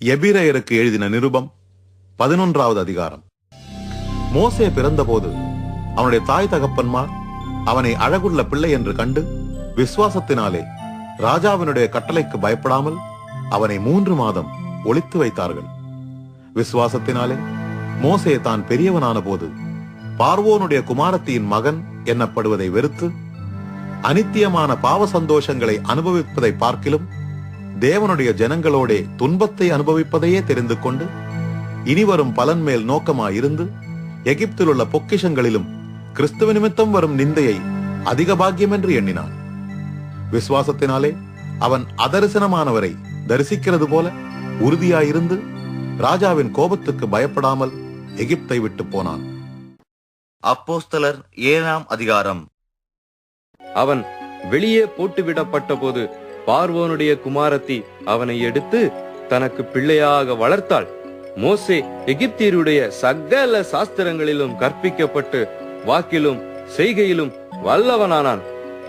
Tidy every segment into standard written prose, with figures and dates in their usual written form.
எபிரேயருக்கு எழுதின நிருபம் 11வது அதிகாரம். மோசே பிறந்தபோது அவனுடைய தாய் தகப்பன்மார் அவனை அழகுள்ள பிள்ளை என்று கண்டு விசுவாசத்தினாலே ராஜாவினுடைய கட்டளைக்கு பயப்படாமல் அவனை 3 மாதம் ஒளித்து வைத்தார்கள். விசுவாசத்தினாலே மோசே தான் பெரியவனான போது பார்வோனுடைய குமாரத்தியின் மகன் என்னப்படுவதை வெறுத்து அனித்தியமான பாவ சந்தோஷங்களை அனுபவிப்பதை பார்க்கிலும் தேவனுடைய ஜனங்களோடே துன்பத்தை அனுபவிப்பதையே தெரிந்து கொண்டு இனிவரும் பலன் மேல் நோக்கமாயிருந்து எகிப்தில் உள்ள பொக்கிஷங்களிலும் கிறிஸ்துவ நிமித்தம் வரும் நிந்தையை அதிக பாக்கியம் என்று எண்ணினான். விசுவாசத்தினாலே அவன் அதரிசனமானவரை தரிசிக்கிறது போல உறுதியாயிருந்து ராஜாவின் கோபத்துக்கு பயப்படாமல் எகிப்தை விட்டு போனான். அப்போஸ்தலர் 7ஆம் அதிகாரம். அவன் வெளியே போட்டுவிடப்பட்ட போது பார்வோனுடைய குமாரத்தி அவனை எடுத்து தனக்கு பிள்ளையாக வளர்த்தாள். மோசே எகிப்தியருடைய சகல சாஸ்திரங்களிலும் கற்பிக்கப்பட்டு வாக்கிலும் செய்கையிலும் வல்லவனானான்.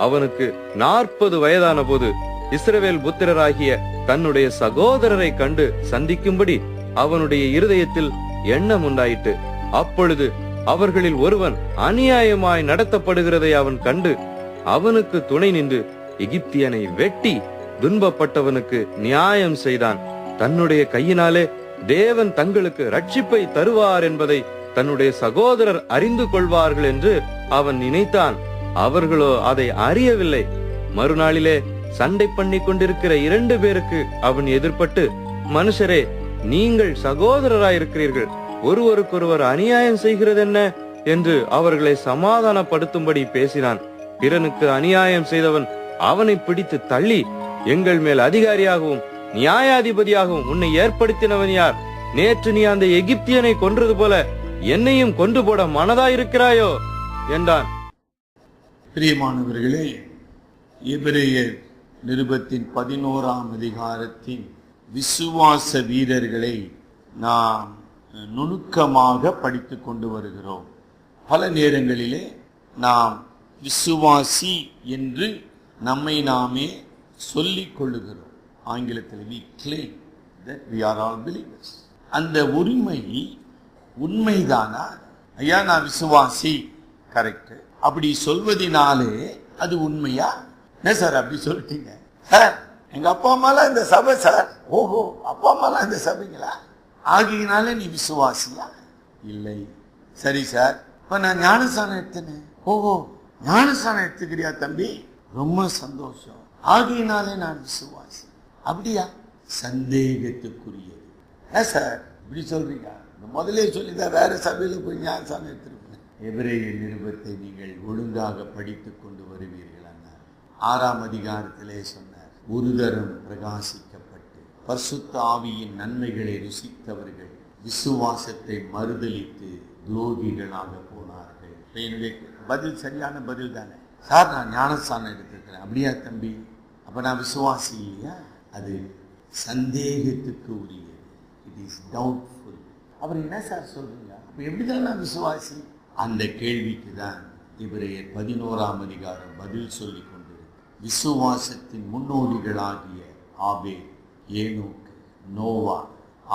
அவனுக்கு 40 வயதான போது இஸ்ரவேல் புத்திரராகிய தன்னுடைய சகோதரரை கண்டு சந்திக்கும்படி அவனுடைய இருதயத்தில் எண்ணம் உண்டாயிற்று. அப்பொழுது அவர்களில் ஒருவன் அநியாயமாய் நடத்தப்படுகிறதை அவன் கண்டு அவனுக்கு துணை நின்று எகிப்தியனை வெட்டி துன்பப்பட்டவனுக்கு நியாயம் செய்தான். தன்னுடைய கையினாலே தேவன் தங்களுக்கு ரட்சிப்பை தருவார் என்பதை தன்னுடைய சகோதரர் அறிந்து கொள்வார்கள் என்று அவன் நினைத்தான். அவர்களோ அதை அறியவில்லை. மறுநாளிலே சண்டை பண்ணி கொண்டிருக்கிற 2 பேருக்கு அவன் எதிர்பட்டு, மனுஷரே, நீங்கள் சகோதரராயிருக்கிறீர்கள், ஒருவருக்கொருவர் அநியாயம் செய்கிறது என்ன என்று அவர்களை சமாதானப்படுத்தும்படி பேசினான். பிறனுக்கு அநியாயம் செய்தவன் அவனை பிடித்து தள்ளி, எங்கள் மேல் அதிகாரியாகவும் நியாயாதிபதியாகவும் உன்னை ஏற்படுத்தினவன் யார்? நேற்று நீ அந்த எகிப்தியனை கொன்றது போல என்னையும் கொண்டு போட மனதாயிருக்கிறாயோ என்றான். பிரியமானவர்களே, எபிரேயர் நிருபத்தின் 11ஆம் அதிகாரத்தின் விசுவாச வீரர்களை நாம் நுணுக்கமாக படித்துக் கொண்டு வருகிறோம். பல நேரங்களிலே நாம் விசுவாசி என்று நம்மை நாமே சொல்லிக் கொள்ளுகிறோம். ஆங்கிலத்தில் we claim that we are all believers. அந்த உரிமை உண்மைதானா? ஐயா, நான் விசுவாசி, கரெக்ட், அப்படி சொல்வதினாலே அது உண்மையா? என்ன சார் அப்படி சொல்லிட்டீங்க? சார், எங்க அப்பா அம்மாலாம் இந்த சபை சார். ஓஹோ, அப்பா அம்மாலாம் இந்த சபைங்களா? ஆகியனால நீ விசுவாசியா? இல்லை. சரி சார், இப்ப நான் ஞானஸ்தானம் எடுத்தேன். ஓஹோ, ஞானஸ்தானம் எடுத்துக்கிறியா தம்பி? ரொம்ப சந்தோஷம். ஆகியனாலே நான் விசுவாசி. அப்படியா? சந்தேகத்துக்குரியது. சார் இப்படி சொல்றீங்க? முதலே சொல்லிதான் வேற சபையில போய் ஞானஸ்தானம் எடுத்திருப்பேன். எபிரேயர் நிருபத்தை நீங்கள் ஒழுங்காக படித்துக் கொண்டு வருவீர்கள். 6ஆம் அதிகாரத்திலே சொன்னார், ஒரு தரம் பிரகாசிக்கப்பட்டு பரிசுத்த ஆவியின் நன்மைகளை ருசித்தவர்கள் விசுவாசத்தை மறுதலித்து துரோகிகளாக போனார்கள். என்னுடைய பதில் சரியான பதில் தானே? சார், நான் ஞானஸ்தானம் எடுத்திருக்கிறேன். அப்படியா தம்பி? அப்ப நான் விசுவாசி இல்லையா? அது சந்தேகத்துக்கு உரியது. It is doubtful. அவர் என்ன சார் சொல்றீங்க? அப்ப எப்படிதான் நான் விசுவாசி? அந்த கேள்விக்கு தான் எபிரேயர் 11ஆம் அதிகாரம் பதில் சொல்லிக் கொண்டு விசுவாசத்தின் முன்னோடிகளாகிய ஆபேல், ஏனோக்கு, நோவா,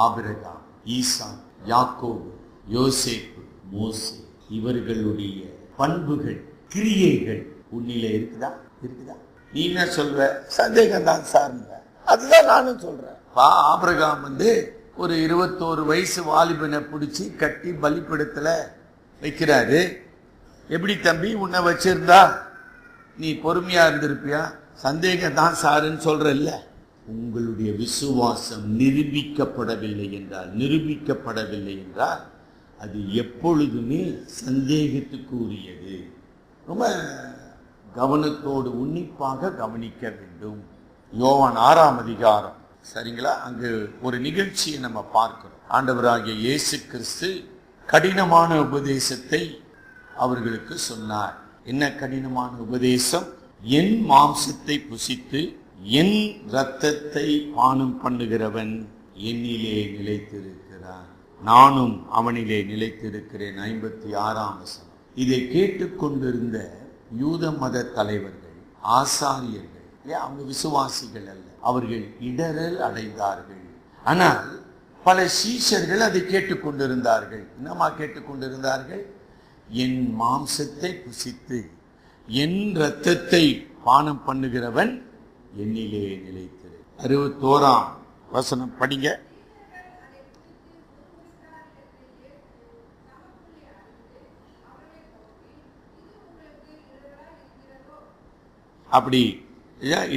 ஆபிரகாம், ஈசாக், யாக்கோபு, யோசேப்பு, மோசே, இவர்களுடைய பண்புகள், கிரியைகள் உன்னிலே இருக்குதா? நீ என்ன சொல்ற? சந்தேகம் தான் சார். அதுதான் நானும் சொல்றேன். ஆபிரகாம் ஒரு 21 வயசு வாலிபனை பிடிச்சி கட்டி பலிபீடத்துல வைக்கிறாரு. எப்படி தம்பி, உன்னை வச்சிருந்தா நீ பொறுமையா இருந்திருப்பியா? சந்தேகம் தான் சாருன்னு சொல்ற இல்ல? உங்களுடைய விசுவாசம் நிரூபிக்கப்படவில்லை என்றால் அது எப்பொழுதுமே சந்தேகத்துக்கு உரியது. ரொம்ப கவனத்தோடு உன்னிப்பாக கவனிக்க வேண்டும். யோவான் 6ஆம் அதிகாரம், சரிங்களா? அங்கு ஒரு நிகழ்ச்சியை நம்ம பார்க்கிறோம். ஆண்டவராகிய இயேசு கிறிஸ்து கடினமான உபதேசத்தை அவர்களுக்கு சொன்னார். என்ன கடினமான உபதேசம்? என் மாம்சத்தை புசித்து என் இரத்தத்தை பானம் பண்ணுகிறவன் என்னிலே நிலைத்திருக்கிறான், நானும் அவனிலே நிலைத்திருக்கிறேன். 56ஆம் வசனம். இதை கேட்டுக்கொண்டிருந்த யூத மத தலைவர்கள், ஆசாரியர்கள், அவங்க விசுவாசிகள் அல்ல, அவர்கள் இடரல் அடைந்தார்கள். ஆனால் பல சீஷர்கள் அதை கேட்டுக்கொண்டிருந்தார்கள். என்னமா கேட்டுக்கொண்டிருந்தார்கள்? என் மாம்சத்தை புசித்து என் இரத்தத்தை பானம் பண்ணுகிறவன் என்னிலே நிலைத்திரு. 61ஆம் வசனம் படிங்க. அப்படி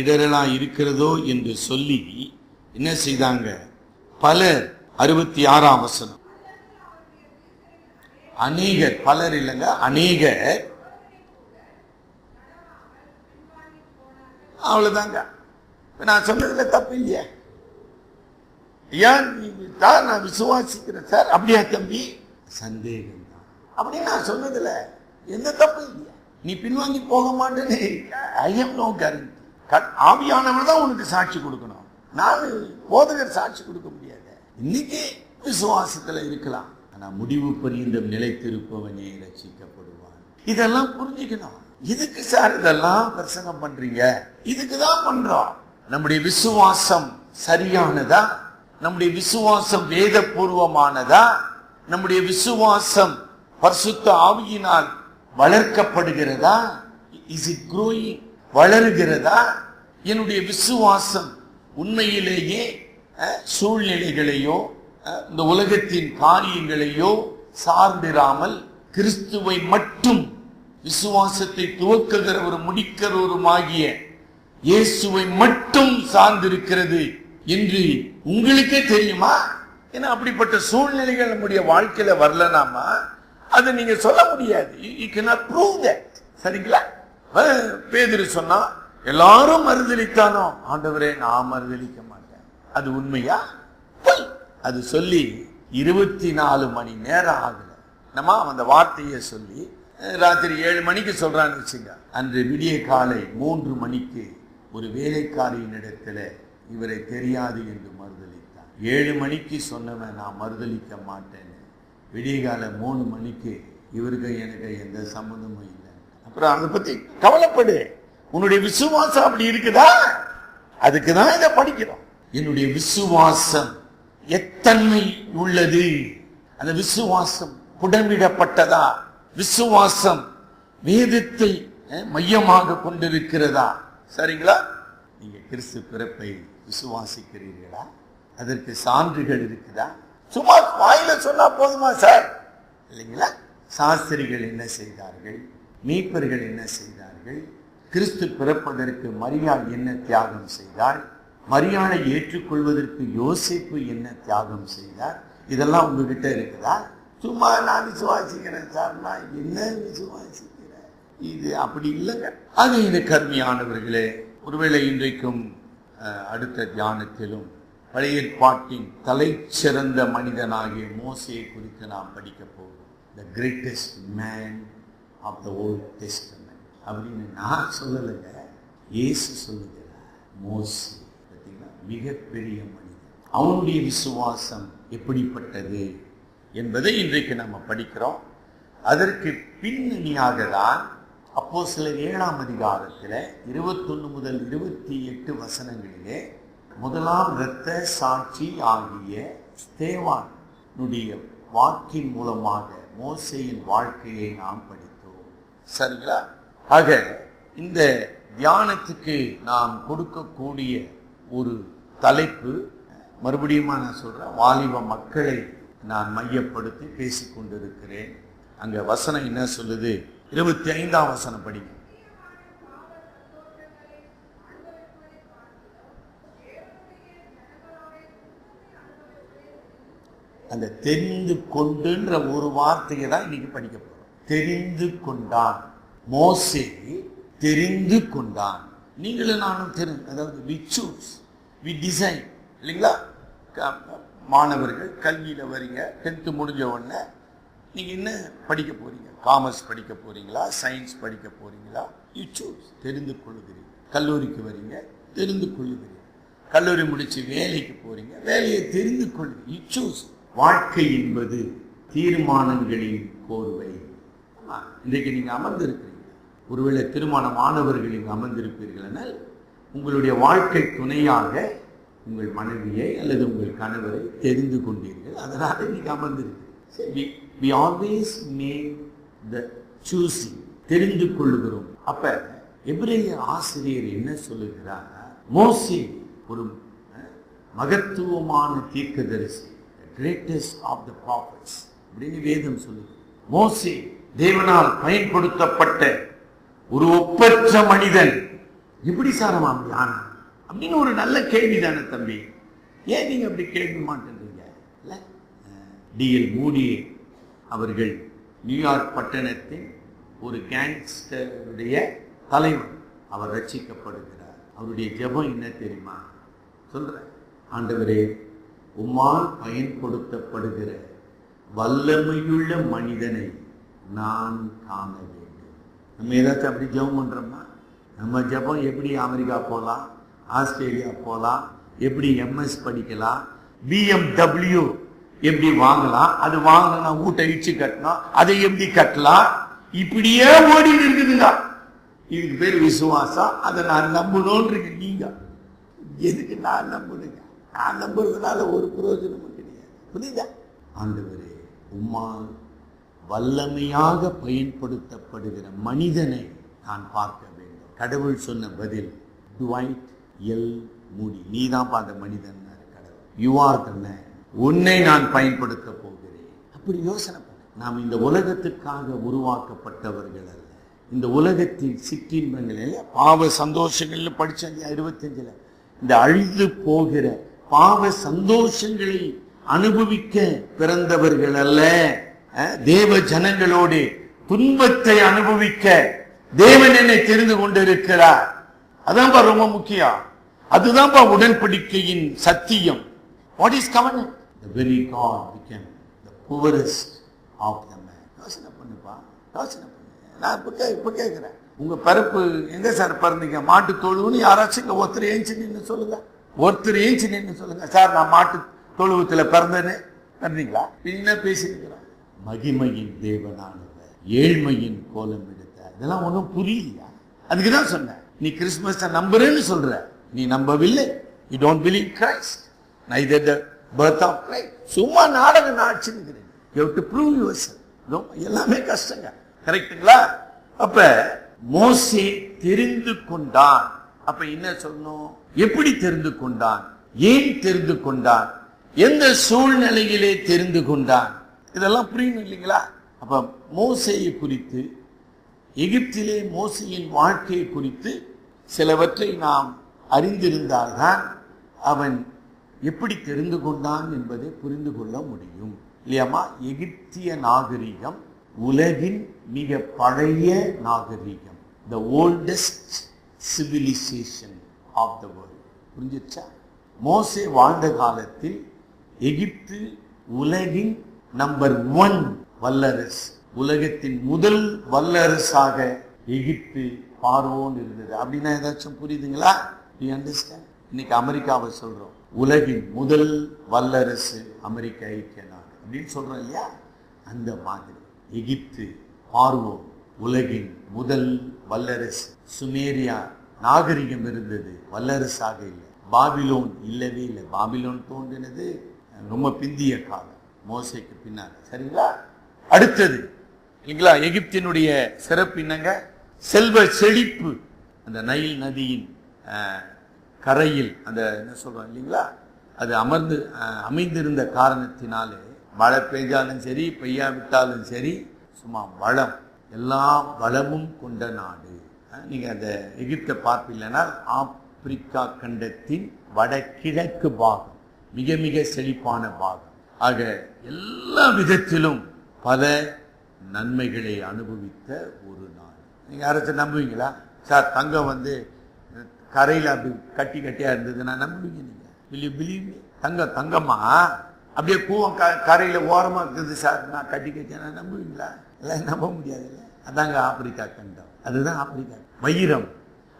இடரெல்லாம் இருக்கிறதோ என்று சொல்லி என்ன செய்தாங்க? பலர் 66ஆம் வசனம். அநேகர், பலர் இல்லைங்க, அநேகர். அவ்வளவுதாங்க. நான் சொன்னதுல தப்பு இல்லையா? நான் விசுவாசிக்கிறேன் சார். அப்படியா தம்பி? சந்தேகம் தான். அப்படி நான் சொன்னதுல எந்த தப்பு இல்லையா? நீ பின்வாங்கி போக மாட்டேன்னு ஐ ஹேவ் நோ கேரண்டி. ஆவியானவர் தான் உனக்கு சாட்சி கொடுக்கணும். நான் போதகர் சாட்சி கொடுக்க முடியாது. இன்னைக்கு விசுவாசத்துல இருக்கலாம், ஆனா முடிவு பரியந்தம் நிலைத்திருப்பவனே ரட்சிக்கப்படுவான். இதெல்லாம் புரிஞ்சுக்கணும். இதுக்கு சார் இதெல்லாம் பிரசங்கம் பண்றீங்க? இதுக்குதான் பண்றோம். நம்முடைய விசுவாசம் சரியானதா? நம்முடைய விசுவாசம் வேதபூர்வமானதா? நம்முடைய விசுவாசம் பரிசுத்த ஆவியினால் வளர்க்கப்படுகிறதா? Is it growing? வளருகிறதா? என்னுடைய விசுவாசம் உண்மையிலேயே சூழ்நிலைகளையோ இந்த உலகத்தின் காரியங்களையோ சார்ந்திராமல் கிறிஸ்துவை மட்டும், விசுவாசத்தை துவக்குகிறவரும் முடிக்கிறவருமாகிய இயேசுவை மட்டும் சார்ந்திருக்கிறது என்று உங்களுக்கே தெரியுமா? ஏன்னா அப்படிப்பட்ட சூழ்நிலைகள் நம்முடைய வாழ்க்கையில வரலனாமா அதை நீங்க சொல்ல முடியாது. You cannot prove that. சரிங்களா? பேதுரு சொன்னா, எல்லாரும் மறுதலித்தானோ, ஆண்டவரே நான் மறுதலிக்க மாட்டேன். அது உண்மையா? அது சொல்லி 24 மணி நேரம் ஆகல. நம்ம அந்த வார்த்தையை சொல்லி ராத்திரி 7 மணிக்கு சொல்றான்னு வச்சுங்க. அன்று விடிய காலை 3 மணிக்கு ஒரு வேலைக்காரியின் இடத்துல இவரை தெரியாது என்று மறுதலித்தார். 7 மணிக்கு சொன்னவன் நான் மறுதலிக்க மாட்டேன்னு, விடிய காலை 3 மணிக்கு இவருக்கு எனக்கு எந்த சம்பந்தமும் இல்லை. அப்புறம் அதை பத்தி கவலைப்படு. உன்னுடைய விசுவாசம் அப்படி இருக்குதா? அதுக்குதான் இதை படிக்கிறோம். என்னுடைய விசுவாசம் எத்தன்மை உள்ளது? அந்த விசுவாசம் புடமிடப்பட்டதா? விசுவாசம் வேதத்தை மையமாக கொண்டிருக்கிறதா? சரிங்களா? நீங்க கிறிஸ்து பிறப்பை விசுவாசிக்கிறீர்களா? அதற்கு சான்றுகள் இருக்குதா? சும்மா வாயில சொன்னா போதுமா சார்? இல்லைங்களா? சாஸ்திரிகள் என்ன செய்தார்கள்? மீட்பர்கள் என்ன செய்தார்கள்? கிறிஸ்து பிறப்பதற்கு மரியாள் என்ன தியாகம் செய்தாள்? மரியாளை ஏற்றுக்கொள்வதற்கு யோசேப்பு என்ன தியாகம் செய்தார்? இதெல்லாம் உங்ககிட்ட இருக்குதா? சும்மா நான் விசுவாசிக்கிறேன் சார், நான் என்ன விசுவாசிக்கிறேன், இது அப்படி இல்லைங்க. அது இந்த கருமையானவர்களே, ஒருவேளை இன்றைக்கும் அடுத்த தியானத்திலும் பழைய ஏற்பாட்டின் தலை சிறந்த மனிதனாகிய மோசேயை குறித்து நாம் படிக்க போகிறோம். The greatest man of the old testament அப்படின்னு நான் சொல்லலைங்க, இயேசு சொல்லுகிறார். மோசே பார்த்தீங்கன்னா மிகப்பெரிய மனிதன். அவனுடைய விசுவாசம் எப்படிப்பட்டது என்பதை இன்றைக்கு நம்ம படிக்கிறோம். அதற்கு பின்னணியாக தான் அப்போஸ்தலர் 7ஆம் அதிகாரத்தில் 21 முதல் 28 வசனங்களிலே முதலாம் இரத்த சாட்சி ஆகிய ஸ்தேவானுடைய வாக்கின் மூலமாக மோசேயின் வாழ்க்கையை நாம் படித்தோம். சரிங்களா? ஆக இந்த தியானத்துக்கு நாம் கொடுக்கக்கூடிய ஒரு தலைப்பு, மறுபடியும் நான் சொல்றேன், வாலிப மக்களை நான் மையப்படுத்தி பேசிக்கொண்டிருக்கிறேன். அங்க வசனம் என்ன சொல்லுது? 25ஆம் வசனம் படிங்க. அந்த தெரிந்து கொண்டுன்ற ஒரு வார்த்தையை தான் இன்னைக்கு படிக்க போறோம். தெரிந்து கொண்டான். மோசே தெரிந்து கொண்டான். நீங்களும் நானும் அதாவது we choose, we decide. இல்லைங்களா? மாணவர்கள் கல்வியில வரீங்க, 10th முடிஞ்ச உடனே நீங்க என்ன படிக்க போறீங்க? காமர்ஸ் படிக்க போறீங்களா, சயின்ஸ் படிக்க போறீங்களா? You choose. தெரிந்து கொள்ளுகிறீங்க. கல்லூரிக்கு வரீங்க, தெரிந்து கொள்ளுகிறீங்க. கல்லூரி முடிச்சு வேலைக்கு போறீங்க, வேலையை தெரிந்து கொள்ளுங்க. You choose. வாழ்க்கை என்பது தீர்மானங்களின் கோர்வை. இன்றைக்கு நீங்க அமர்ந்திருக்கிறீங்க. ஒருவேளை திருமணமானவர்கள் இங்கு அமர்ந்திருப்பீர்கள் என்றால் உங்களுடைய வாழ்க்கை துணையாக உங்கள் மனைவியை அல்லது உங்கள் கணவரை தெரிந்து கொண்டீர்கள், அதனால நீங்க அமர்ந்திருக்கு. we always make the choosing, தெரிந்து கொள்ளுகிறோம். அப்ப எபிரேய ஆசிரியர் என்ன சொல்லுகிறார்? மோசே ஒரு மகத்துவமான தீர்க்கதரிசி, greatest of the prophets அப்படின்னு வேதம் சொல்லுது. மோசே தேவனால் பயன்படுத்தப்பட்ட ஒரு ஒப்பற்ற மனிதன். எப்படி சாரமா ஆனா அப்படின்னு ஒரு நல்ல கேள்விதானே தம்பி. ஏன் நீங்க அப்படி கேட்க மாட்டேன்றீங்க? டிஎல் மூடி அவர்கள் நியூயார்க் பட்டணத்தின் ஒரு கேங்ஸ்டருடைய தலைவர். அவர் ரட்சிக்கப்படுகிறார். அவருடைய ஜெபம் என்ன தெரியுமா? சொல்றேன். ஆண்டவரே, உம்மால் பயன்படுத்தப்படுகிற வல்லமையுள்ள மனிதனை நான் காண வேண்டும். நம்ம ஏதாச்சும் அப்படி ஜெபம் பண்றோமா? நம்ம ஜெபம் எப்படி அமெரிக்கா போகலாம், ஆஸ்திரேலியா போகலாம், எப்படி எம்எஸ் படிக்கலாம், BMW எப்படி வாங்கலாம், அது வாங்கலாம், வீட்டை இடிச்சு கட்டணும், அதை எப்படி கட்டலாம், இப்படியே ஓடி இருக்குதுங்க. இதுக்கு பேர் விசுவாசம். அதை நான் நம்பணும்ன்றீங்க. நீங்க எதுக்கு நான் நம்பணுங்க? நான் நம்புறதுனால ஒரு பிரயோஜனமும் கிடையாது. புரியுதா? ஆண்டவரே, உம்மால் வல்லமையாக பயன்படுத்தப்படுகிற மனிதனை நான் பார்க்க வேண்டும். கடவுள் சொன்ன பதில் டுவைட் எல் மூடி. நீ தான் அந்த மனிதன். கடவுள், யூ ஆர் த மேன். உன்னை நான் பயன்படுத்த போகிறேன். அப்படி யோசனை பண்ண. நாம் இந்த உலகத்துக்காக உருவாக்கப்பட்டவர்கள் அல்ல. இந்த உலகத்தின் சிற்றின்பங்கள், பாவ சந்தோஷங்கள்னு படிச்சாங்க 25. இந்த அழிந்து போகிற பாவ சந்தோஷங்களை அனுபவிக்க பிறந்தவர்கள் அல்ல. தேவ ஜனங்களோடு துன்பத்தை அனுபவிக்க தேவன் என்னை தெரிந்து கொண்டிருக்கிறார். அதான்பா ரொம்ப முக்கியம். அதுதான்பா உடன்படிக்கையின் சத்தியம். What is covenant? The very God became the poorest of the man. யோசனை பண்ணுப்பா, யோசனை பண்ணு. நான் இப்ப கேட்கிறேன், உங்க பிறப்பு எங்க சார் பிறந்தீங்க? மாட்டு தொழுவுன்னு யாராச்சும் இங்க ஒருத்தர் ஏஞ்சி நின்று சொல்லுங்க. ஒருத்தர் ஏஞ்சி நின்று சொல்லுங்க, சார் நான் மாட்டு தொழுவத்துல பிறந்தேன்னு. பிறந்தீங்களா? என்ன பேசியிருக்கிறோம்? மகிமையின் தேவனானவர் ஏழ்மையின் கோலம் எடுத்தார். இதெல்லாம் ஒன்றும் புரியலையா? அதுக்குதான் சொன்னேன், நீ கிறிஸ்துமஸ் நம்புறேன்னு சொல்ற, நீ நம்பவில்லை. You don't believe Christ, neither the birth of Christ. சும்மா நாடகம் நாட்சிருக்கிறேன். You have to prove yourself. எல்லாமே கஷ்டங்க. கரெக்டுங்களா? அப்ப மோசே தெரிந்து கொண்டான். அப்ப என்ன சொல்லணும்? எப்படி தெரிந்து கொண்டான்? ஏன் தெரிந்து கொண்டான்? எந்த சூழ்நிலையிலே தெரிந்து கொண்டான்? இதெல்லாம் புரியணும் இல்லைங்களா? அப்ப மோசேயை குறித்து, எகிப்திலே மோசேயின் வாழ்க்கையை குறித்து சிலவற்றை நாம் அறிந்திருந்தால்தான் அவன் எப்படி தெரிந்து கொண்டான் என்பதை புரிந்து கொள்ள முடியும் இல்லையாமா? எகிப்திய நாகரிகம் உலகின் மிக பழைய நாகரிகம். The oldest civilization of the world. புரிஞ்சிச்சா? மோசே வாழ்ந்த காலத்தில் எகிப்து உலகின் நம்பர் 1 வல்லரசு. உலகத்தின் முதல் வல்லரசாக எகிப்து பார்வோன் இருந்தது. அப்படின்னா ஏதாச்சும் புரியுதுங்களா? You understand? இன்னைக்கு அமெரிக்காவை சொல்றோம், உலகின் முதல் வல்லரசு அமெரிக்க ஐக்கிய நாடு அப்படின்னு சொல்றோம் இல்லையா? அந்த மாதிரி எகிப்து பார்வோன் உலகின் முதல் வல்லரசு. சுமேரியா நாகரிகம் இருந்தது, வல்லரசாக இல்லை. பாபிலோன் இல்லவே இல்லை. பாபிலோன் தோன்றினது ரொம்ப பிந்திய காலம், மோசேக்கு பின்னால். சரிங்களா? அடுத்தது இல்லைங்களா, எகிப்தினுடைய சிறப்பு என்னங்க? செல்வ செழிப்பு. அந்த நைல் நதியின் கரையில் அந்த என்ன சொல்றோம் இல்லைங்களா, அது அமைந்திருந்த காரணத்தினாலே மழை பெய்தாலும் சரி பெய்யாவிட்டாலும் சரி சும்மா வளம், எல்லா வளமும் கொண்ட நாடு. நீங்க அந்த எகிப்தை பார்ப்பீங்கன்னா ஆப்பிரிக்கா கண்டத்தின் வடகிழக்கு பாகம், மிக மிக செழிப்பான பாகம். ஆக எல்லா விதத்திலும் பல நன்மைகளை அனுபவித்த ஒரு நாடு. நீங்க யாராச்சும் நம்புவீங்களா? சார் தங்கம் கரையில் அப்படி கட்டி கட்டியா இருந்ததுன்னா நம்புவீங்க நீங்க? will you believe me? தங்கம்மா அப்படியே கூவம் கரையில ஓரமா இருக்குது சார், நான் கட்டி கட்டியா நம்புவீங்களா? எல்லாம் நம்ப முடியாது இல்லை. அதாங்க ஆப்பிரிக்கா கண்டம். அதுதான் ஆப்பிரிக்கா. வைரம்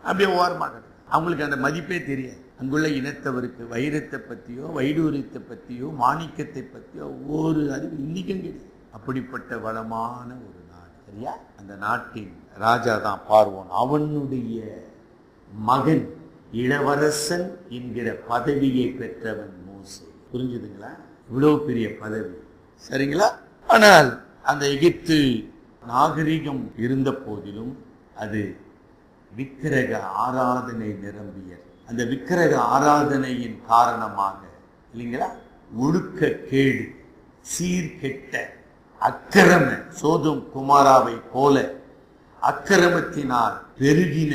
அப்படியே ஓரமா கட்டும். அவங்களுக்கு அந்த மதிப்பே தெரியாது. அங்குள்ள இனத்தவருக்கு வைரத்தை பத்தியோ வைடூரியத்தை பத்தியோ மாணிக்கத்தை பத்தியோ ஒரு அறிவு இன்னைக்கும் கிடையாது. அப்படிப்பட்ட வளமான ஒரு நாடு. சரியா? அந்த நாட்டின் ராஜா தான் பார்வோன். அவனுடைய மகன் இளவரசன் என்கிற பதவியை பெற்றவன் மோசே. புரிஞ்சுதுங்களா? இவ்வளவு பெரிய பதவி, சரிங்களா? ஆனால் அந்த எகிப்து நாகரிகம் இருந்த போதிலும் அது விக்கிரக ஆராதனை நிரம்பியது. அந்த விக்கிரக ஆராதனையின் காரணமாக இல்லைங்களா, ஒழுக்க கேடு, சீர்கெட்ட அக்கிரம சோதோம் குமாராவை போல அக்கிரமத்தினால் பெருகின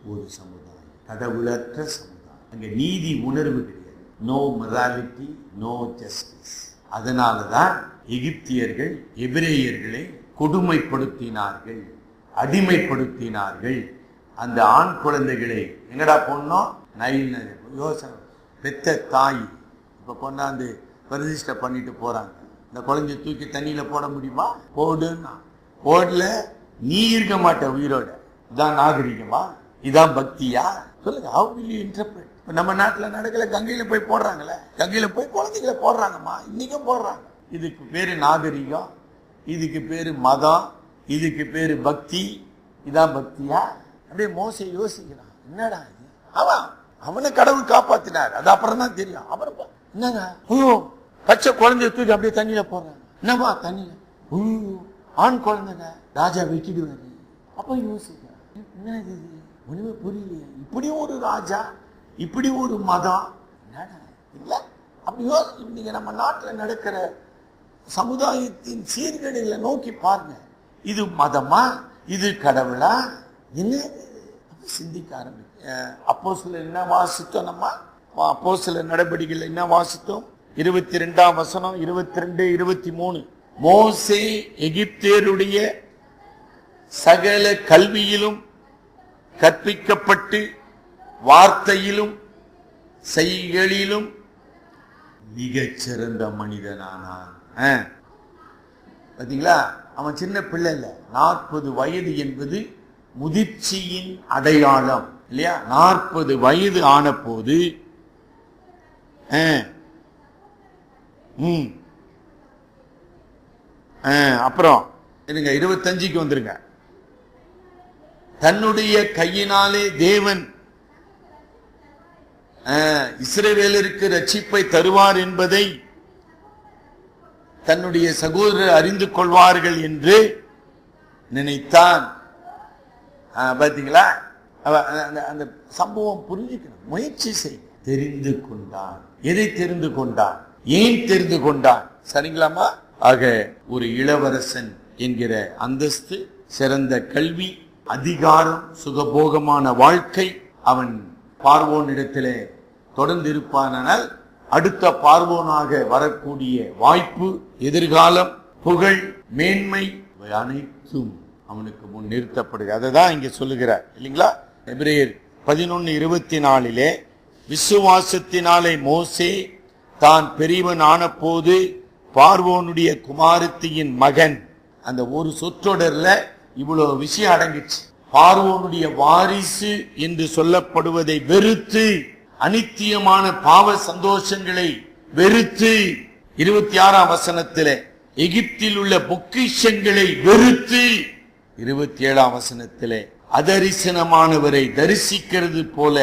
ஒரு சமுதாயம், கடவுளற்ற சமுதாயம். அங்க நீதி உணர்வு கிடையாது. No morality, no justice. அதனாலதான் எகிப்தியர்கள் எபிரேயர்களை கொடுமைப்படுத்தினார்கள், அடிமைப்படுத்தினார்கள். அந்த ஆண் குழந்தைகளை எங்கடா போனோம்? நைல் யோசனை பெத்த தாய் இப்ப கொண்டாந்து பிரதிஷ்டை பண்ணிட்டு போறாங்க. இந்த குழந்தைய தூக்கி தண்ணியில போட முடியுமா? போடுன்னா போடல, நீ இருக்க மாட்ட உயிரோட. இதான் நாகரிகமா? இதான் பக்தியா? சொல்லுங்க. how will you interpret? நம்ம நாட்டுல நடக்கல, கங்கையில போய் போடுறாங்களே, கங்கையில போய் குழந்தைகளை போடுறாங்கம்மா, இன்னைக்கும் போடுறாங்க. இதுக்கு பேரு நாகரிகம், இதுக்கு பேரு மதம், இதுக்கு பேரு பக்தி. இதான் பக்தியா? அப்படியே மோசே யோசிக்கிறான், என்னடா இது? அவனை கடவுள் காப்பாத்தினார், அது அப்புறம் தான் தெரியும். அப்புறம் என்னங்க, ஐயோ பச்சை குழந்தைய தூக்கி அப்படியே தண்ணியில போடுறாங்க. என்னவா தண்ணியில? ஆண் குழந்தைங்க ராஜா வெட்டிடுவாரு. அப்ப யோசிக்கிறான், என்ன இது? ஒண்ணுமே புரியலையே. இப்படி ஒரு ராஜா, இப்படி ஒரு மதம், என்னடா இல்ல? அப்படி நீங்க நம்ம நாட்டுல நடக்கிற சமுதாயத்தின் சீர்கேடுகளை நோக்கி பாருங்க. இது மதமா? இது கடவுளா? என்ன சிந்திக்க ஆரம்பிக்க. அப்போஸ்தலர் என்ன வாசித்தோம்? நம்ம அப்போஸ்தலர் நடவடிக்கைகள் என்ன வாசித்தோம்? 22ஆம் வசனம், 22, 23. மோசே எகிப்தியருடைய சகல கல்வியிலும் கற்பிக்கப்பட்டு வார்த்தையிலும் செய்களிலும் மிகச் சிறந்த மனிதனானான். பாத்தீங்களா? அவன் சின்ன பிள்ளை இல்ல. 40 வயது என்பது முதிர்ச்சியின் அடையாளம் இல்லையா? 40 வயது ஆன போது அப்புறம் 25க்கு வந்துருங்க. தன்னுடைய கையினாலே தேவன் இஸ்ரவேலருக்கு ரட்சிப்பை தருவார் என்பதை தன்னுடைய சகோதரர் அறிந்து கொள்வார்கள் என்று நினைத்தான். பாத்தீங்களா? அந்த சம்பவம் புரிஞ்சுக்கணும், முயற்சி செய். தெரிந்து கொண்டான். எதை தெரிந்து கொண்டான்? ஏன் தெரிந்து கொண்டான்? சரிங்களாமா? ஆக ஒரு இளவரசன் என்கிற அந்தஸ்து, சிறந்த கல்வி, அதிகாரம், சுகபோகமான வாழ்க்கை. அவன் பார்வோனிடத்திலே தொடர்ந்து இருப்பானால் அடுத்த பார்வோனாக வரக்கூடிய வாய்ப்பு, எதிர்காலம், புகழ், மேன்மை, இவை அனைத்தும் அவனுக்கு முன் நிறுத்தப்படுகிறது. அதை தான் இங்க சொல்லுகிறார் இல்லைங்களா? எபிரேயர் 11:24 விசுவாசத்தினாலே மோசே தான் பெரியவன் ஆன போது பார்வோனுடைய குமாரத்தியின் மகன். அந்த ஒரு சொற்றொடர்ல இவ்வளவு விஷயம் அடங்கிச்சு. பார்வோனுடைய வாரிசு என்று சொல்லப்படுவதை வெறுத்து, அனித்தியமான பாவ சந்தோஷங்களை வெறுத்து, 26ஆம் வசனத்திலே எகிப்தில் உள்ள பொக்கிஷங்களை வெறுத்து, 27ஆம் வசனத்திலே அதரிசனமானவரை தரிசிக்கிறது போல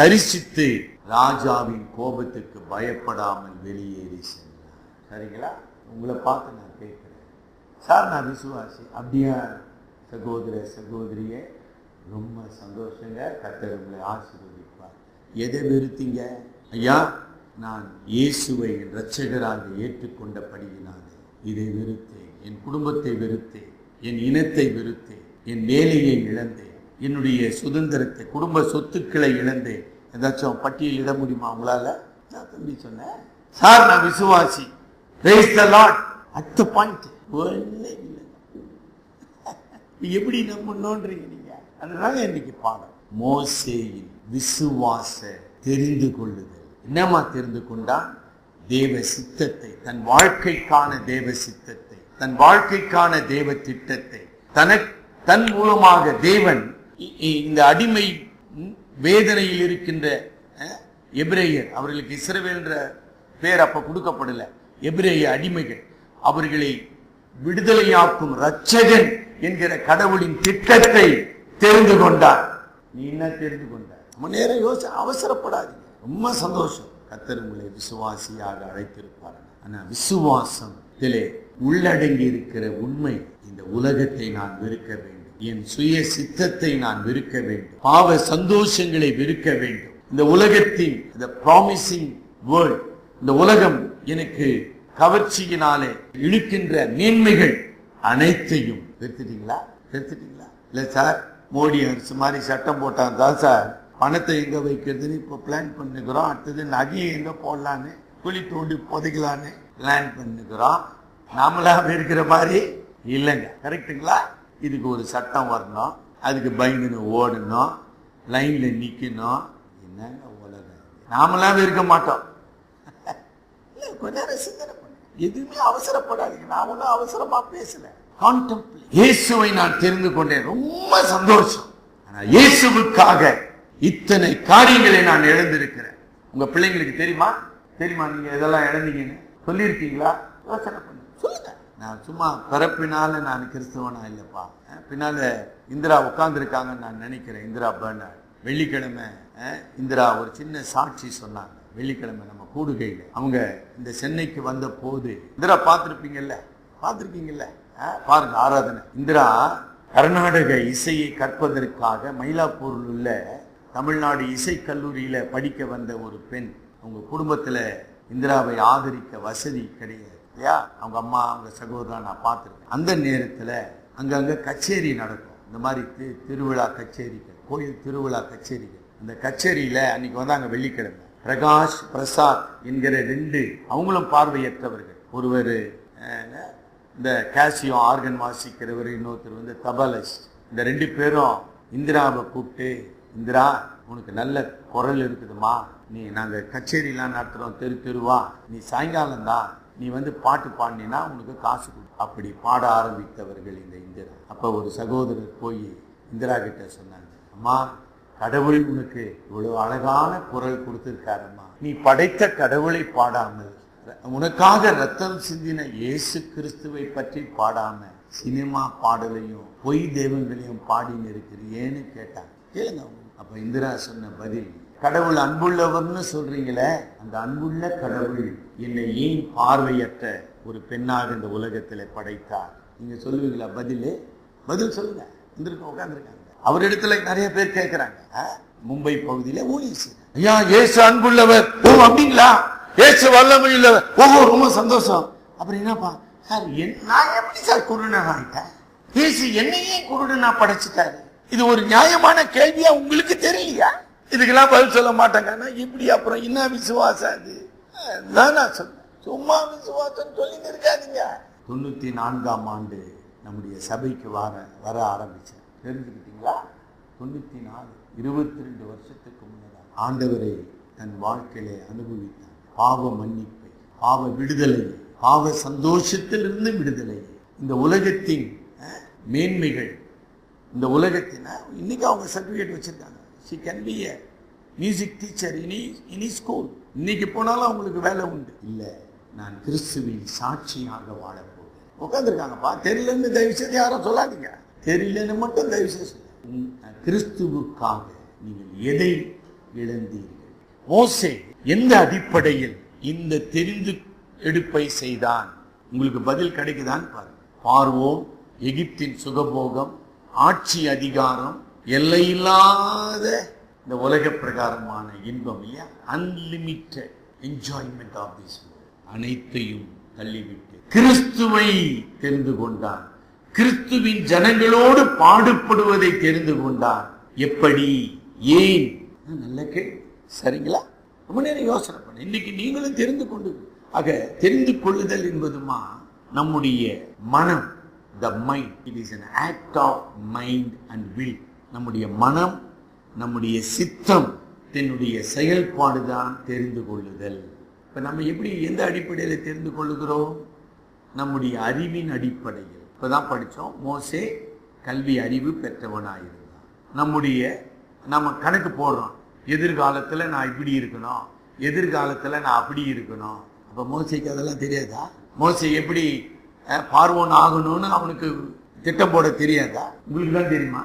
தரிசித்து ராஜாவின் கோபத்துக்கு பயப்படாமல் வெளியேறி சென்றார். சரிங்களா? உங்களை பார்த்து நான் கேட்கிறேன், சார் நான் விசுவாசி. அப்படியா சகோதர சகோதரியே? ரொம்ப சந்தோஷங்க, கர்த்தர் உங்களை ஆசீர்வதிப்பார். எதை வெறுத்தீங்க? ஐயா, நான் இயேசுவை என் இரட்சகராக ஏற்றுக்கொண்டபடியினாலே இதை வெறுத்தேன். என் குடும்பத்தை வெறுத்தேன், என் இனத்தை வெறுத்தேன், என் வேலையை இழந்தேன், என்னுடைய சுதந்திரத்தை, குடும்ப சொத்துக்களை இழந்தேன். ஏதாச்சும் பட்டியலிட முடியுமா உங்களால? நான் தம்பி சொன்னேன், சார் நான் விசுவாசி. Praise the Lord. At the point. எப்படி நம்பணும்ன்றீங்க நீங்க? அதனால இன்னைக்கு பாடம் மோசேயின் விசுவாச தெரிந்து கொள்ளுதல். என்னமா தெரிந்து கொண்டான்? தேவ சித்தத்தை, தன் வாழ்க்கைக்கான தேவ சித்தத்தை, தன் வாழ்க்கைக்கான தேவ திட்டத்தை, தன் மூலமாக தேவன் இந்த அடிமை வேதனையில் இருக்கின்ற எபிரேயர், அவர்களுக்கு இஸ்ரவேல் என்ற பேர் அப்ப கொடுக்கப்படல, எபிரேய அடிமைகள், அவர்களை விடுதலையாக்கும் இரட்சகன் என்கிற கடவுளின் திட்டத்தை தெரிந்து கொண்டார். நீ என்ன தெரிந்து கொண்டார்? ரொம்ப நேரம் அவசரப்படாதீங்க. ரொம்ப சந்தோஷம். கர்த்தர் உங்களை விசுவாசியாக அழைத்திருப்பார். ஆனா விசுவாசம் இதிலே உள்ளடங்கி இருக்கிற உண்மை, இந்த உலகத்தை நான் வெறுக்க வேண்டும், என் சுய சித்தத்தை நான் வெறுக்க வேண்டும், பாவ சந்தோஷங்களை வெறுக்க வேண்டும், இந்த உலகத்தின் இந்த ப்ராமிசிங் வேர்ல்ட், இந்த உலகம் எனக்கு கவர்ச்சியினாலே இழுக்கின்ற மேன்மைகள் அனைத்தையும் வெறுத்துட்டீங்களா? இல்ல சார், மோடி அரசு மாதிரி சட்டம் போட்டான் தான் சார் பணத்தை எங்க வைக்கிறதுன்னு இப்ப பிளான் பண்ணுகிறோம். அடுத்தது நகையை எங்க போடலான்னு, குழி தோண்டி புதைக்கலான்னு பிளான் பண்ணுகிறோம். நாமளா இருக்கிற மாதிரி இல்லைங்க. கரெக்டுங்களா? இதுக்கு ஒரு சட்டம் வரணும், அதுக்கு பயந்துன்னு ஓடணும், லைன்ல நிக்கணும். என்னங்க உலகம், நாமளாவே இருக்க மாட்டோம். கொஞ்ச நேரம் சிந்தனை பண்ணு, எதுவுமே அவசரப்படாதீங்க. நான் ஒன்னும் அவசரமா பேசல. இயேசுவை நான் தெரிந்து கொண்டேன், ரொம்ப சந்தோஷம். ஆனா இயேசுவுக்காக இத்தனை காரியங்களை நான் இழந்திருக்கிறேன். உங்க பிள்ளைங்களுக்கு தெரியுமா நீங்க இதெல்லாம் இழந்தீங்கன்னு சொல்லியிருக்கீங்களா? யோசனை பண்ணு, சொல்லுங்க. நான் சும்மா பிறப்பினால நான் கிறிஸ்தவனா இல்லப்பா. பின்னால இந்திரா உட்கார்ந்து இருக்காங்கன்னு நான் நினைக்கிறேன். இந்திரா பர்னர் வெள்ளிக்கிழமை இந்திரா ஒரு சின்ன சாட்சி சொன்னாங்க. வெள்ளிக்கிழமை நம்ம கூடுகையில் அவங்க இந்த சென்னைக்கு வந்த போது, இந்திரா பார்த்திருக்கீங்கல்ல பாருங்க ஆராதனை. இந்திரா கர்நாடக இசையை கற்பதற்காக மயிலாப்பூரில் உள்ள தமிழ்நாடு இசை கல்லூரியில படிக்க வந்த ஒரு பெண். அவங்க குடும்பத்துல இந்திராவை ஆதரிக்க வசதி கிடையாது இல்லையா? அவங்க அம்மா, அவங்க சகோதரன் நான் பார்த்திருக்கேன். அந்த நேரத்துல அங்கங்க கச்சேரி நடக்கும். இந்த மாதிரி திருவிழா கச்சேரிகள், கோயில் திருவிழா கச்சேரிகள். அந்த கச்சேரியில அன்னைக்கு வந்தாங்க வெள்ளிக்கிழமை. பிரகாஷ் பிரசாத் என்கிற 2 அவங்களும் பார்வையற்றவர்கள். ஒருவர் இந்த கேசியோ ஆர்கன் வாசிக்கிறவர், இன்னொருத்தர் தபலிஸ்ட். இந்த 2 பேரும் இந்திராவை கூப்பிட்டு, இந்திரா உனக்கு நல்ல குரல் இருக்குதுமா, நாங்க கச்சேரிலாம் நடத்துறோம் தெருவா, நீ சாயங்காலம் தான் நீ பாட்டு பாடினா உனக்கு காசு கொடு. அப்படி பாட ஆரம்பித்தவர்கள் இந்த இந்திரா. அப்ப ஒரு சகோதரர் போய் இந்திரா கிட்ட சொன்னாங்க, அம்மா கடவுள் உனக்கு இவ்வளவு அழகான குரல் கொடுத்திருக்காரம்மா, நீ படைத்த கடவுளை பாடாமல், உனக்காக ரத்தம் சிந்தின இயேசு கிறிஸ்துவை பற்றி பாடாம சினிமா பாடலையும் பொய் தெய்வங்களையும் பாடின்னு இருக்கிறியேன்னு கேட்டாங்க. கேளுங்க. அப்ப இந்திரா சொன்ன பதில், கடவுள் அன்புள்ளவர்னு சொல்றீங்களே, அந்த அன்புள்ள கடவுள் என்னை ஏன் பார்வையற்ற ஒரு பெண்ணாக இந்த உலகத்துல படைத்தார்? நீங்க சொல்லுவீங்களா? பதில் சொல்லுங்க. உட்கார்ந்துருக்காங்க. அவரிடத்துல நிறைய பேர் கேட்கிறாங்க. மும்பை பகுதியில ஊழியர் செய்றாங்க. ஐயா இயேசு அன்புள்ளவர். ஓ அப்படிங்களா? இயேசு வல்லமை உள்ளவர். ஓஹோ ரொம்ப சந்தோஷம். அப்புறம் என்னப்பா சார், நான் எப்படி சார் குருடன் ஆயிட்டேன்? இயேசு என்னையே குருடனா படைச்சிட்டாரு. இது ஒரு நியாயமான கேள்வியா உங்களுக்கு தெரியலையா? இதுக்கெல்லாம் பதில் சொல்ல மாட்டாங்க. இப்படி அப்புறம் என்ன விசுவாசம் அது? நான் சொல்றேன், சும்மா விசுவாசம் சொல்லி இருக்காதீங்க. 94ஆம் ஆண்டு நம்முடைய சபைக்கு வர ஆரம்பிச்சேன். தெரிஞ்சுக்கிட்டீங்களா? 94, 22 வருஷத்துக்கு முன்னதான் ஆண்டவரை தன் வாழ்க்கையிலே அனுபவித்தார். பாவ மன்னிப்பை, பாவ விடுதலை, பாவ சந்தோஷத்திலிருந்து விடுதலை, இந்த உலகத்தின் மேன்மைகள், இந்த உலகத்தின் இன்னைக்கு அவங்க சர்டிபிகேட் வச்சிருக்காங்க. she can be a music teacher in his school. இன்னைக்கு போனாலும் அவங்களுக்கு வேலை உண்டு. இல்ல, நான் கிறிஸ்துவின் சாட்சியாக வாழ போகிறேன். உட்கார்ந்துருக்காங்கப்பா. தெரியலன்னு தயவு செய்து யாரும் சொல்லாதீங்க. தெரியலன்னு மட்டும் தயவு செய்து கிறிஸ்துவுக்காக நீங்கள் எதை இழந்தீர்கள்? மோசே எந்த அடிப்படையில் இந்த தெரிந்து எடுப்பை செய்தான்? உங்களுக்கு பதில் கிடைக்குதான் பாருங்க. பார்வோன், எகிப்தின் சுகபோகம், ஆட்சி அதிகாரம், எல்லையில்லாத இந்த உலக பிரகாரமான இன்பம் இல்லையா, unlimited enjoyment of this world, அனைத்தையும் தள்ளிவிட்டு கிறிஸ்துவை தெரிந்து கொண்டான். கிறிஸ்துவின் ஜனங்களோடு பாடுபடுவதை தெரிந்து கொண்டான். எப்படி, ஏன்? நல்ல கேள்வி. சரிங்களா? ரொம்ப நேரம் யோசனை பண்ண. இன்னைக்கு நீங்களும் தெரிந்து கொண்டு, ஆக தெரிந்து கொள்ளுதல் என்பதுமா நம்முடைய மனம், the mind, it is an act of mind and will. நம்முடைய மனம், நம்முடைய சித்தம், தன்னுடைய செயல்பாடுதான் தெரிந்து கொள்ளுதல். இப்ப நம்ம எப்படி, எந்த அடிப்படையில் தெரிந்து கொள்ளுகிறோம்? நம்முடைய அறிவின் அடிப்படையில். இப்பதான் படிச்சோம், மோசே கல்வி அறிவு பெற்றவனாயிருந்தான். நம்ம கணக்கு போடுறோம், எதிர்காலத்துல நான் இப்படி இருக்கணும், எதிர்காலத்துல நான் அப்படி இருக்கணும். அப்ப மோசேக்கு அதெல்லாம் தெரியாதா? மோசே எப்படி பார்வோன் ஆகணும்னு அவனுக்கு திட்டம் போட தெரியாதா? உங்களுக்கு தான் தெரியுமா?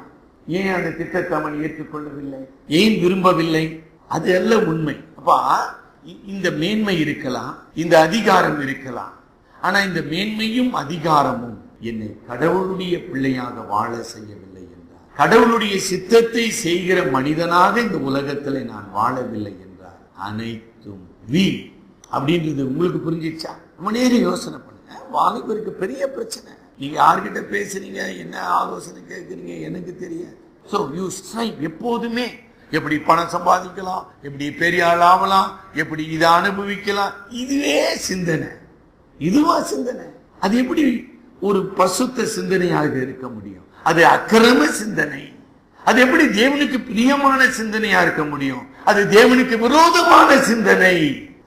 ஏன் அந்த திட்டத்தை அவன் ஏற்றுக்கொள்ளவில்லை? ஏன் விரும்பவில்லை? அது அல்ல உண்மை. அப்பா, இந்த மேன்மை இருக்கலாம், இந்த அதிகாரம் இருக்கலாம். ஆனா இந்த மேன்மையும் அதிகாரமும் என்னை கடவுளுடைய பிள்ளையாக வாழ செய்யவில்லை என்றார். கடவுளுடைய சித்தத்தை செய்கிற மனிதனாக இந்த உலகத்துல நான் வாழவில்லை என்றார். அனைத்தும் வீண் அப்படின்றது உங்களுக்கு புரிஞ்சிச்சா? நம்ம நேரம் யோசனை பண்ணுங்க. வாலிபருக்கு பெரிய பிரச்சனை. நீங்க யார்கிட்ட பேசுறீங்க, என்ன ஆலோசனை கேட்குறீங்க எனக்கு தெரியாது. So you strive. எப்போதுமே எப்படி பணம் சம்பாதிக்கலாம், எப்படி பெரிய ஆள் ஆகலாம், எப்படி இதை அனுபவிக்கலாம், இதுவே சிந்தனை. இதுவா சிந்தனை? அது எப்படி ஒரு பசுத்த சிந்தனையாக இருக்க முடியும்? அது அக்கிரம சிந்தனை. அது எப்படி தேவனுக்கு பிரியமான சிந்தனையா இருக்க முடியும்? அது தேவனுக்கு விரோதமான சிந்தனை.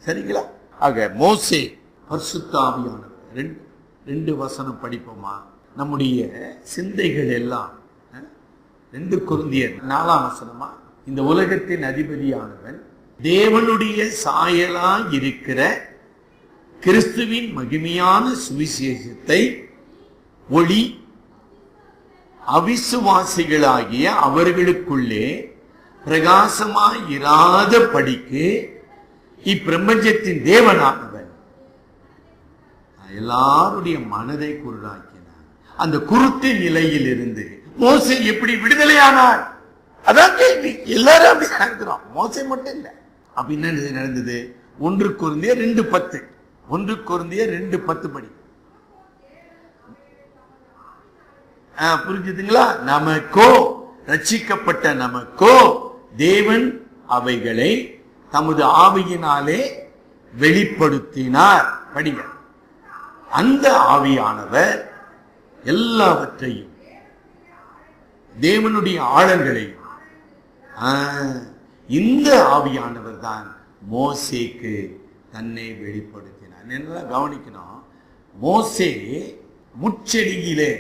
சரிங்களா? ஆக மோசே பரிசுத்த ஆவியானவர். ரெண்டு வசனம் படிப்போமா? நம்முடைய சிந்தைகள் எல்லாம் 2 கொரிந்தியர் 4ஆம் வசனமா? இந்த உலகத்தின் அதிபதியானவன் தேவனுடைய சாயலாய் இருக்கிற கிறிஸ்துவின் மகிமையான சுவிசேஷத்தை ஒளி அவிசுவாசிகளாகிய அவர்களுக்குள்ளே பிரகாசமாய் இராத படிக்கு இப்பிரபஞ்சத்தின் தேவனானவன் எல்லாருடைய மனதை குருடாக்கினார். அந்த குருட்டு நிலையில் இருந்து மோசே எப்படி விடுதலையானார்? அதான் கேள்வி. எல்லாரும் அப்படிதான் இருக்கிறோம், மோசே மட்டும் இல்ல. அப்ப என்ன நடந்தது? 1 கொரிந்தியர் 2:10. 1 கொரிந்தியர் 2:10 படி. புரிஞ்சுதுங்களா? நமக்கோ, ரட்சிக்கப்பட்ட நமக்கோ தேவன் அவைகளை தமது ஆவியினாலே வெளிப்படுத்தினார். படிங்க. அந்த ஆவியானவர் எல்லாவற்றையும், தேவனுடைய ஆழங்களையும், இந்த ஆவியானவர் தான் மோசேக்கு தன்னை வெளிப்படுத்தினார். நல்லா கவனிக்கணும். மோசே முட்செடியிலே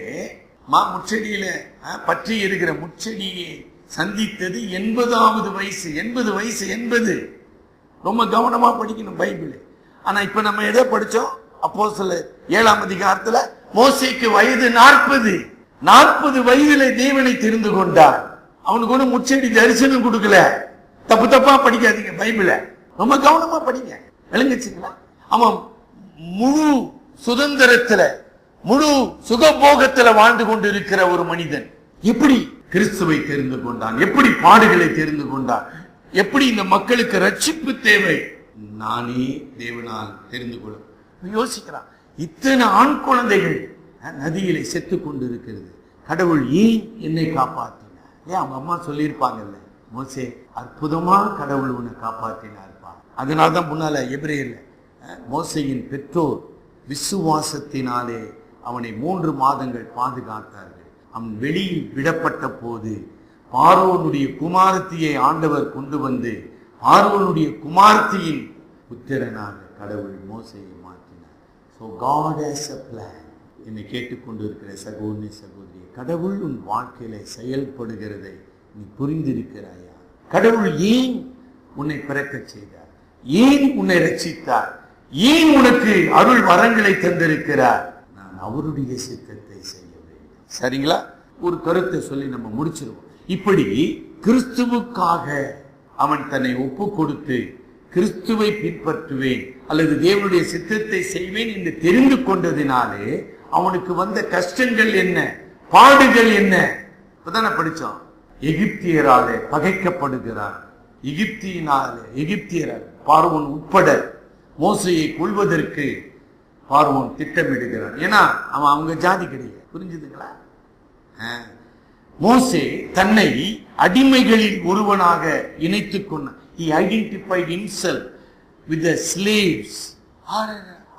பற்றி இருக்கிற முட்செடியை சந்தித்தது 80வது வயசு. 80 ரொம்ப கவனமா படிக்கணும் பைபிள். ஆனா இப்ப நம்ம எதை படிச்சோம்? அப்போஸ்தலர் 7ஆம் அதிகாரத்துல மோசேக்கு வயது 40 வயதுல தேவனை தெரிந்து கொண்டார். அவனுக்கு ஒண்ணு முச்செடி தரிசனம் கொடுக்கல. தப்பா படிக்காதீங்க பைபிள, ரொம்ப கவனமா படிங்க. விளங்குச்சுங்களா? அவன் முழு சுதந்திரத்துல, முழு சுகபோகத்துல வாழ்ந்து கொண்டிருக்கிற ஒரு மனிதன் எப்படி கிறிஸ்துவை தெரிந்து கொண்டான்? எப்படி பாடுகளை தெரிந்து கொண்டான்? எப்படி இந்த மக்களுக்கு ரட்சிப்பு தேவை நானே தேவனால் தெரிந்து கொள்ள யோசிக்கிறான். இத்தனை ஆண் குழந்தைகள் நதியிலே செத்து கொண்டு இருக்கிறது. கடவுள் ஏன் என்னை காப்பாற்றினார்? ஏன் அவங்க அம்மா சொல்லியிருப்பாங்கல்ல, மோசே அற்புதமா கடவுள் உன்னை காப்பாற்றினார்ப்பா. அதனால்தான் முன்னால எபிரேயர்ல மோசேயின் பெற்றோர் விசுவாசத்தினாலே அவனை 3 மாதங்கள் பாதுகாத்தார்கள். அவன் வெளியில் விடப்பட்ட போது பார்வோனுடைய குமாரத்தியை ஆண்டவர் கொண்டு வந்து பார்வோனுடைய குமாரத்தியின் புத்திரனாக கடவுள் மோசேயை மாற்றினார். So God has a plan. என்னை கேட்டுக்கொண்டு இருக்கிற சகோதரி சகோதரி, கடவுள் உன் வாழ்க்கையில செயல்படுகிறதை நீ புரிந்திருக்கிறாயா? கடவுள் ஏன் உன்னை பிறக்க செய்தார்? ஏன் உன்னை ரட்சித்தார்? ஏன் உனக்கு அருள் வரங்களை தந்திருக்கிறார்? நான் அவருடைய சித்தத்தை செய்ய வேண்டும். சரிங்களா? ஒரு கருத்தை சொல்லி நம்ம முடிச்சிருவோம். இப்படி கிறிஸ்துவுக்காக அவன் தன்னை ஒப்பு கொடுத்து கிறிஸ்துவை பின்பற்றுவேன் அல்லது தேவனுடைய சித்தத்தை செய்வேன் என்று தெரிந்து கொண்டதினாலே அவனுக்கு வந்த கஷ்டங்கள் என்ன, பாடுகள் என்ன? இப்பதானே படிச்சோம். எகிப்தியராலே பகைக்கப்படுகிறார். எகிப்தியரால் பார்வோன் உட்பட மோசையை கொள்வதற்கு பார்வோன் திட்டமிடுகிறார். ஏன்னா அவன் அவங்க ஜாதி கிடையாது. புரிஞ்சுதுங்களா? மோசே தன்னை அடிமைகளில் ஒருவனாக இணைத்துக் கொண்டான். He identified himself with the slaves.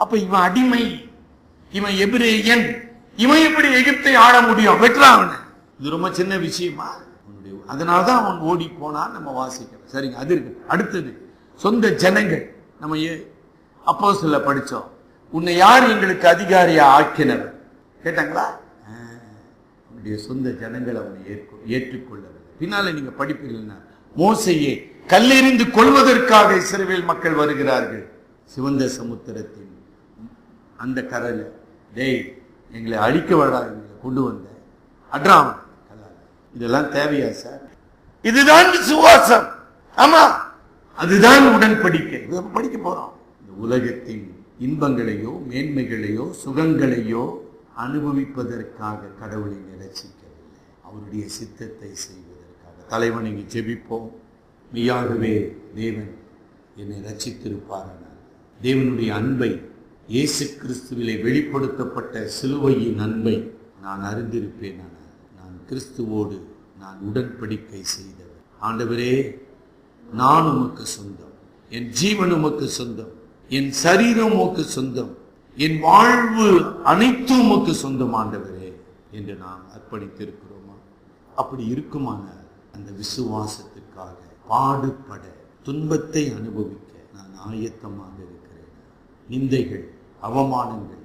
அப்ப இவன் அடிமை, இவன் எபிரேயன், இவன் எப்படி எகிப்தை ஆள முடியும்? வெற்றான். இது ரொம்ப சின்ன விஷயமா? அதனால்தான் அவன் ஓடி போனான். நம்ம வாசிக்கிறோம். சரிங்க, அது இருக்கு. அடுத்தது சொந்த ஜனங்கள். நம்ம அப்போஸ்தலர்ல படிச்சோம். உன்னை யார் எங்களுக்கு அதிகாரியா ஆக்கினவர் கேட்டாங்களா? உன்னுடைய சொந்த ஜனங்கள் அவனை ஏற்றுக்கொள்ளவில்லை. பின்னால நீங்க படிப்பீங்கன்னா மோசையை கல்லெறிந்து கொள்வதற்காக இஸ்ரவேல் மக்கள் வருகிறார்கள். சிவந்த சமுத்திரத்தின் அந்த கரையில, டேய் எங்களை அழிக்க வர கொண்டு வந்த அட்ராமன் இதெல்லாம் தேவையா சார்? இதுதான் விசுவாசம். ஆமா, அதுதான் உடன்படிக்கை. படிக்க போறோம். இந்த உலகத்தின் இன்பங்களையோ மேன்மைகளையோ சுகங்களையோ அனுபவிப்பதற்காக கடவுளை ரட்சிக்கவில்லை, அவருடைய சித்தத்தை செய்வதற்காக. தலைவணங்கி ஜெபிப்போம். மெய்யாகவே தேவன் என்னை ரட்சித்திருப்பாரானால், தேவனுடைய அன்பை, இயேசு கிறிஸ்துவிலே வெளிப்படுத்தப்பட்ட சிலுவையின் அன்பை நான் அறிந்திருப்பேனானால், நான் கிறிஸ்துவோடு நான் உடன்படிக்கை செய்தவர். ஆண்டவரே, நான் உமக்கு சொந்தம், என் ஜீவன் உமக்கு சொந்தம், என் சரீரம் உமக்கு சொந்தம், என் வாழ்வு அனைத்தும் உமக்கு சொந்தம் ஆண்டவரே என்று நாம் அர்ப்பணித்திருக்கிறோமா? அப்படி இருக்குமானால் அந்த விசுவாசத்துக்காக பாடுபட, துன்பத்தை அனுபவிக்க நான் ஆயத்தமாக இருக்கிறேன். நிந்தைகள், அவமானங்கள்,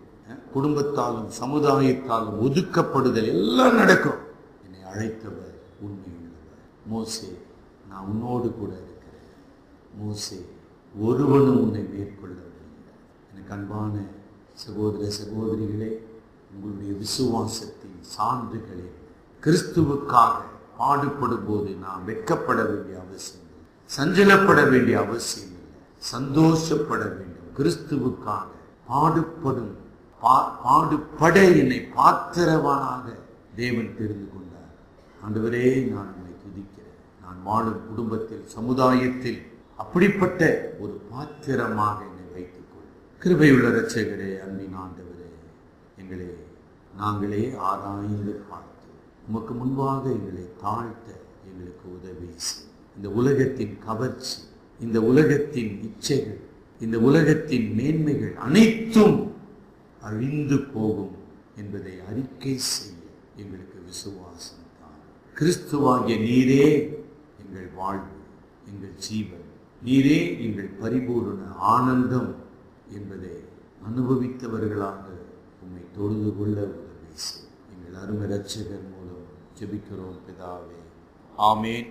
குடும்பத்தாலும் சமுதாயத்தாலும் ஒதுக்கப்படுதல் எல்லாம் நடக்கும். என்னை அழைத்தவர் உண்மையுள்ளவர். மோசே, நான் உன்னோடு கூட இருக்கிறேன். மோசே, ஒருவனும் உன்னை மேற்கொள்ள முடியாது. எனக்கு அன்பான சகோதர சகோதரிகளே, உங்களுடைய விசுவாசத்தின் சான்றுகளே, கிறிஸ்துவுக்காக பாடுபடும் போது நாம் வெட்கப்பட வேண்டிய அவசியம் இல்லை, சஞ்சலப்பட வேண்டிய அவசியம் இல்லை, சந்தோஷப்பட வேண்டும். கிறிஸ்துவுக்காக பாடுபட என்னை பாத்திரவானாக தேவன் தெரிந்து கொண்டார். ஆண்டவரே, நான் உம்மை துதிக்கிறேன். நான் வாழும் குடும்பத்தில், சமுதாயத்தில் அப்படிப்பட்ட ஒரு பாத்திரமாக என்னை வைத்துக் கொள். கிருபையுள்ள இரட்சகரே, அன்பின் ஆண்டவரே, எங்களை நாங்களே ஆராய்ந்து பார்த்து உமக்கு முன்பாக எங்களை தாழ்த்த எங்களுக்கு உதவி செய். இந்த உலகத்தின் கவர்ச்சி, இந்த உலகத்தின் இச்சைகள், இந்த உலகத்தின் மேன்மைகள் அனைத்தும் அழிந்து போகும் என்பதை அறிக்கை செய்ய எங்களுக்கு விசுவாசம் தான். கிறிஸ்துவாகிய நீரே எங்கள் வாழ்வு, எங்கள் ஜீவன், நீரே எங்கள் பரிபூரண ஆனந்தம் என்பதை அனுபவித்தவர்களாக உம்மை தொழுது கொள்ள உதவி செய். எங்கள் அருமை இரட்சகர் மூலம் ஜெபிக்கிறோம் பிதாவே. ஆமேன்.